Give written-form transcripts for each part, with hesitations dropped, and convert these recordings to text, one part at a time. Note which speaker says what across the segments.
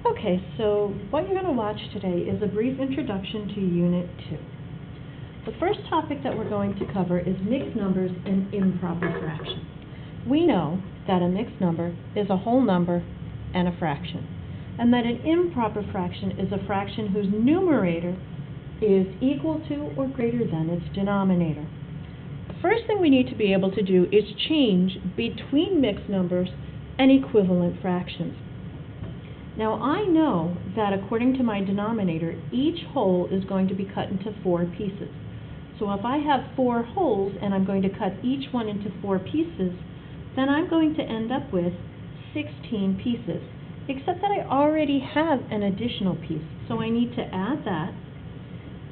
Speaker 1: Okay, so what you're going to watch today is a brief introduction to Unit 2. The first topic that we're going to cover is mixed numbers and improper fractions. We know that a mixed number is a whole number and a fraction, and that an improper fraction is a fraction whose numerator is equal to or greater than its denominator. The first thing we need to be able to do is change between mixed numbers and equivalent fractions. Now I know that according to my denominator, each whole is going to be cut into 4 pieces. So if I have 4 wholes and I'm going to cut each one into 4 pieces, then I'm going to end up with 16 pieces, except that I already have an additional piece. So I need to add that,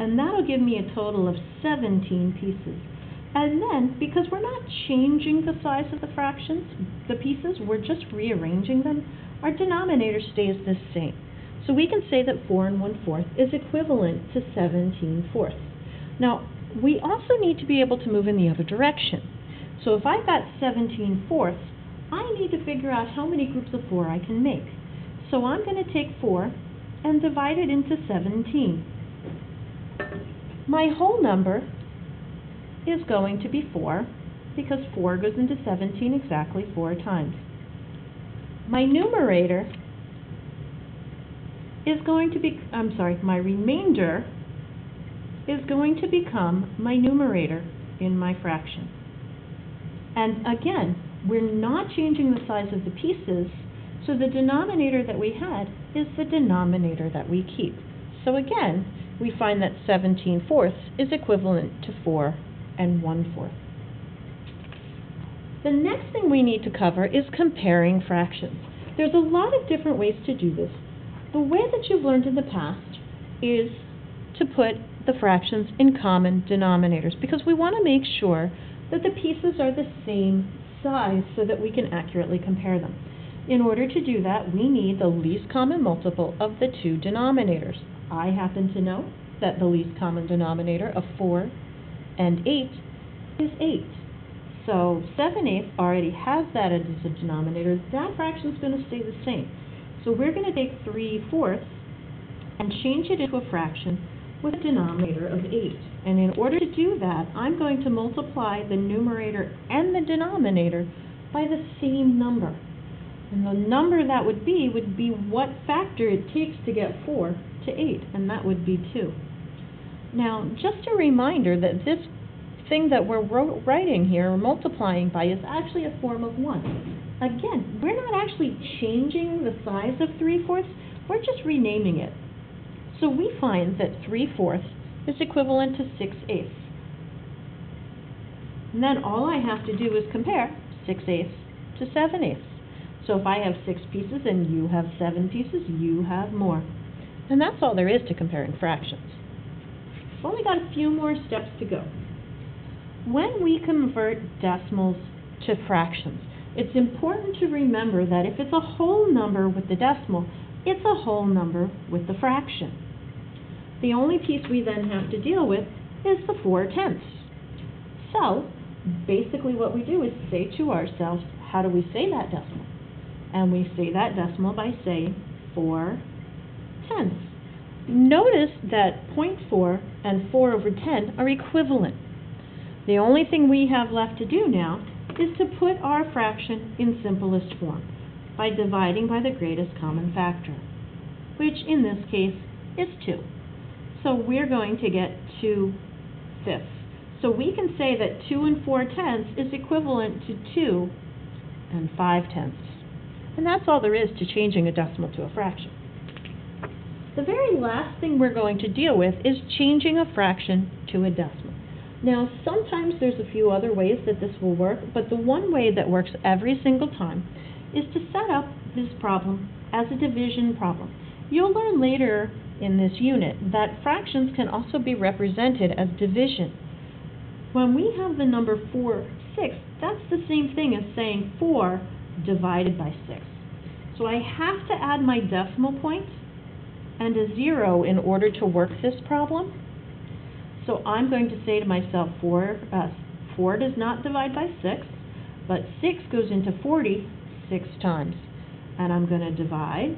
Speaker 1: and that'll give me a total of 17 pieces. And then, because we're not changing the size of the fractions, the pieces, we're just rearranging them, our denominator stays the same. So we can say that 4 1/4 is equivalent to 17 fourths. Now, we also need to be able to move in the other direction. So if I've got 17 fourths, I need to figure out how many groups of 4 I can make. So I'm going to take 4 and divide it into 17. My whole number is going to be 4, because 4 goes into 17 exactly 4 times. My numerator is going to be, my remainder is going to become my numerator in my fraction. And again, we're not changing the size of the pieces, so the denominator that we had is the denominator that we keep. So again, we find that 17 fourths is equivalent to 4 1/4. The next thing we need to cover is comparing fractions. There's a lot of different ways to do this. The way that you've learned in the past is to put the fractions in common denominators, because we want to make sure that the pieces are the same size so that we can accurately compare them. In order to do that, we need the least common multiple of the 2 denominators. I happen to know that the least common denominator of 4 and 8 is 8. So 7/8 already has that as a denominator. That fraction is going to stay the same. So we're going to take 3/4 and change it into a fraction with a denominator of 8. And in order to do that, I'm going to multiply the numerator and the denominator by the same number. And the number that would be what factor it takes to get 4 to 8, and that would be 2. Now, just a reminder that this thing that we're writing here, or multiplying by, is actually a form of 1. Again, we're not actually changing the size of 3/4, we're just renaming it. So we find that 3/4 is equivalent to 6/8. And then all I have to do is compare 6/8 to 7/8. So if I have 6 pieces and you have 7 pieces, you have more. And that's all there is to comparing fractions. We've only got a few more steps to go. When we convert decimals to fractions, it's important to remember that if it's a whole number with the decimal, it's a whole number with the fraction. The only piece we then have to deal with is the 4/10. So, basically what we do is say to ourselves, how do we say that decimal? And we say that decimal by saying 4/10. Notice that 0.4 and 4/10 are equivalent. The only thing we have left to do now is to put our fraction in simplest form by dividing by the greatest common factor, which in this case is 2. So we're going to get 2/5. So we can say that 2 4/10 is equivalent to 2 5/10. And that's all there is to changing a decimal to a fraction. The very last thing we're going to deal with is changing a fraction to a decimal. Now, sometimes there's a few other ways that this will work, but the one way that works every single time is to set up this problem as a division problem. You'll learn later in this unit that fractions can also be represented as division. When we have the number 4/6, that's the same thing as saying 4 divided by 6. So I have to add my decimal point and a 0 in order to work this problem. So I'm going to say to myself, 4 does not divide by 6, but 6 goes into 40 6 times. And I'm going to divide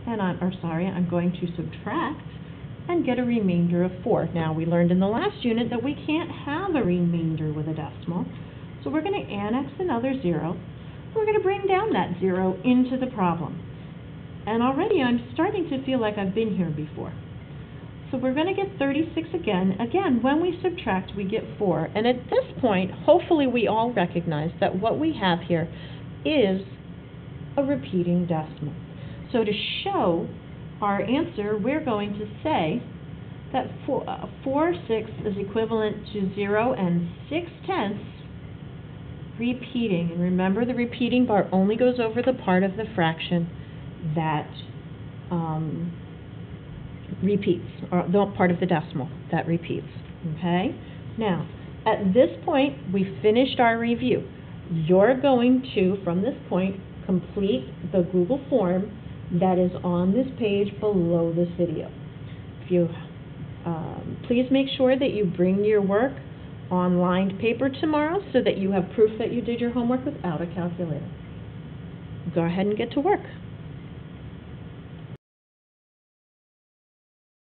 Speaker 1: and I'm going to subtract and get a remainder of 4. Now, we learned in the last unit that we can't have a remainder with a decimal, so we're going to annex another 0. We're going to bring down that 0 into the problem. And already I'm starting to feel like I've been here before. So we're going to get 36 again. Again, when we subtract, we get 4. And at this point, hopefully we all recognize that what we have here is a repeating decimal. So to show our answer, we're going to say that 4 sixths is equivalent to 0 and 6/10 repeating. And remember, the repeating bar only goes over the part of the fraction that repeats, or the part of the decimal that repeats. Okay? Now, at this point, we finished our review. You're going to, from this point, complete the Google form that is on this page below this video. If you please make sure that you bring your work on lined paper tomorrow so that you have proof that you did your homework without a calculator. Go ahead and get to work.